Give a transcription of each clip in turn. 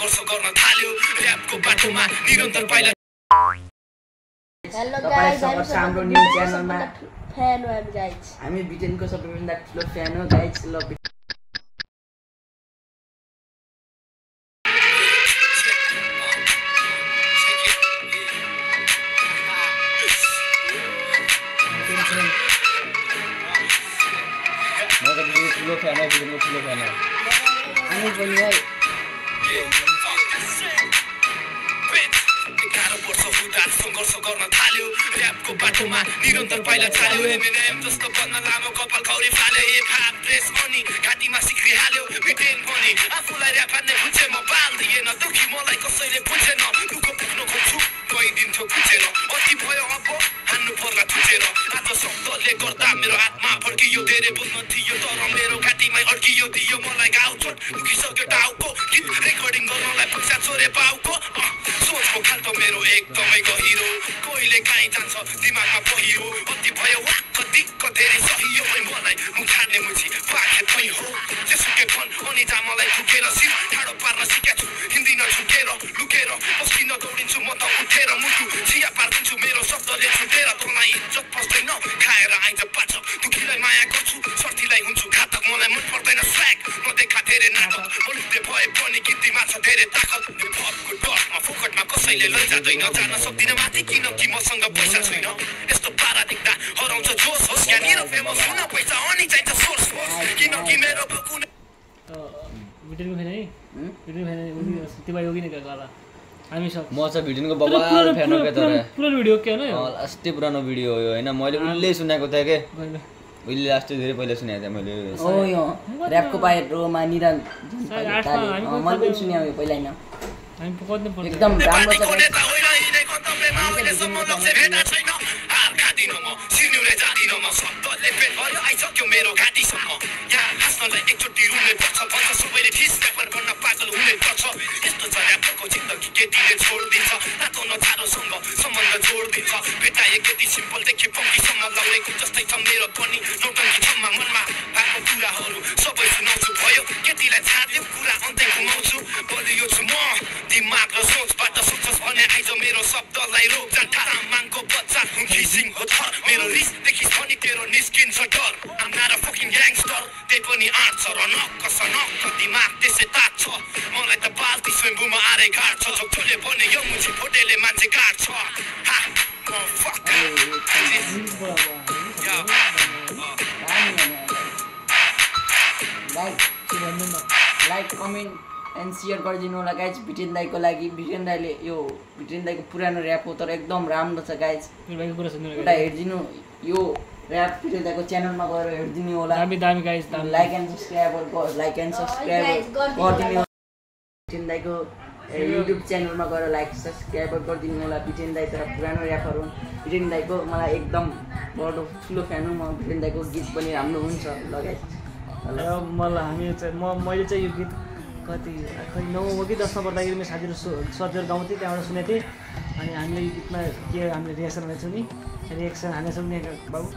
संघर्ष गर्न थाल्यो र्यापको बाटोमा निरन्तर पाइला हेलो गाइस हाम्रो न्यू च्यानलमा फ्यान हो हामी गाइस हामी ब्रिटेनको सबैभन्दा ठुलो फ्यान हो गाइस ल ठुलो फ्यान हो ब्रिटेनको ठुलो फ्यान हो हामी पनि है संघर्ष गर्न थाल्यो र्यापको बाटोमा निरन्तर पाइला चाल्यो एमएनएम जस्तो बन्न लामो कपाल खौरी फाल्यो एक हात प्रेस अनि घाँटीमा सिक्री हाल्यो ब्रिटेन पनि आफूलाई र्याप हान्ने खुल्छे म बाल दिएन दुखी मलाई कसैले बुझेन दुःख पुग्न खोज्छु गइदिन्थ्यो खुचेर अति भयो अब हान्नु पर्ला थुचेर आज शब्दले गर्दा मेरो आत्मा फर्कियो धेरै बोल्न थियो तर मेरो घाँटीमै अड्कियो दियो मलाई घाउ चोट दुखिसक्यो टाउको गीत रेकर्डिङ गर्नलाई पैसा चोरे पाउको सोचको खाल्को मेरो एकदमै गहिरो कोहीले काहीँ जान्छ दिमागमा पहिरो अति भयो कति धेरै सहियो मलाई मुखार्ने मुछी पाखे पै हो जेसुकै फन अनि जा मलाई ठुकेर सिर ठाडो पार्न सिकेछु हिन्दी नझुकेर लुकेर बस्किन दौडिन्छु म त उठेर मुटु चिया पार्दिन्छु मेरो शब्दले छुटेर तँलाई इज्जत पस्दैन खाएर आइज पाछ दुखीलाई माया गर्छु सर्थीलाई हुन्छु घातक मलाई मन पर्दैन स्व्याग नदेखा धेरै नाटक अनुते भए पनि गीतमा छ धेरै ताकत भक्तको डरमा फोकटमा कसैले लैजाँदैन जान सक्दिनँ माथि किनकि मसँग पैसा छैन यस्तो पारा देख्दा हराउँछ जोस होस् यहाँनिर फेमस हुन पैसा अनि चाहिन्छ सोर्स होस् किनकि मेरो बुकुन ब्रिटेनको फ्यान है ब्रिटेनको फ्यान तिमी योगी नै गर्ला हामी सब म चाहिँ ब्रिटेनको बबाल फ्यान हो के तर पुरानो भिडियो के हैन अस्ति पुरानो भिडियो हो हैन मैले उल्ले सुनेको थिएँ के उहिले अस्ति धेरै पहिला सुनेको थिएँ मैले ओ यो र्यापको बाटोमा निरन्तर मैले पनि सुनेको पहिला हैन हामी पक्ने पर्छ एकदम राम्रो छ मेरो घाँटीसम्म यहाँ हाँस्नलाई एकचोटि रुने पर्छ भन्छ सबैले ठिस र्यापर बन्न पागल हुने पर्छ यस्तो छ र्यापरको जिन्दगी केटीले छोडिदिन्छ रातो नचारोसँग सम्बन्ध जोडिदिन्छ भेटाए केटी सिम्पलदेखि पङ्कीसम्म लौडेको जस्तै छ मेरो पनि नौटङ्की छम्मा मनमा भएको कुराहरू सबै सुनाउँछु भयो केटीलाई छाड्यो कुरा अन्तै घुमाउँछु बलियो छु म दिमाग र सोचबाट सक्छस् भने आइज मेरो शब्दलाई रोक्छन् तामाङको बच्चा घिसिङ हो थर मेरो रिसदेखि पनि तेरो निस्किन्छ डर I'm not a fucking gangster त्यही पनि आँट छ र नक्क दिमाग त्यसै ताक छ मलाई त बाल्टी स्वयम्भूमा आरे घाट छ झोक्टोले बने यो मुछी फोटेले मान्छे काट्छ लाइक कमेन्ट एन्ड सेयर गरिदिनु होला गाइज ब्रिटेन दाइको लागि ब्रिटेन दाइले यो ब्रिटेन दाइको पुरानो ऱ्याप हो तर एकदम राम्रो छ गाइज एउटा हेरिदिनु यो ऱ्याप ब्रिटेन दाइको च्यानलमा गएर हेरिदिनु होला दामी गाइज लाइक एन्ड सब्सक्राइब गरिदिनु ब्रिटेन दाइको युट्युब च्यानलमा गएर लाइक सब्सक्राइब गरिदिनु होला ब्रिटेन दाइ तर पुरानो ऱ्यापर हुन् ब्रिटेन दाइको मलाई एकदम बडो ठुलो फ्यान हो म ब्रिटेन दाइको गीत पनि राम्रो हुन्छ लगाइ मलाई हामी चाहिँ मैले चाहिँ यो गीत कति खै 9 हो कि 10 पर्दाखेरि मेरो साथीहरू सर्चर गाउँथेँ त्यहाँबाट सुनेको थिएँ अनि हामीले यो गीतमा के हामीले रिएक्सन हालेछौँ नि रिएक्सन हालेछौँ नि बाबु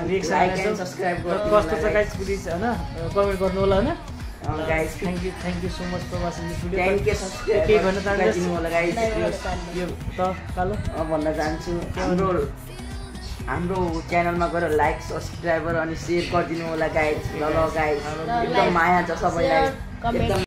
रिएक्सन कस्तो छ गाइस प्लिज होइन कमेन्ट गर्नु होला होइन guys thank you so much for watching this video thank you subscribe के भन्न चाहन्छु होला गाइस यो त कालो भन्न चाहन्छु हाम्रो च्यानलमा गएर लाइक सब्सक्राइबर अनि सेयर गरिदिनु होला गाइस ल गाइस एकदम माया छ सबैलाई एकदम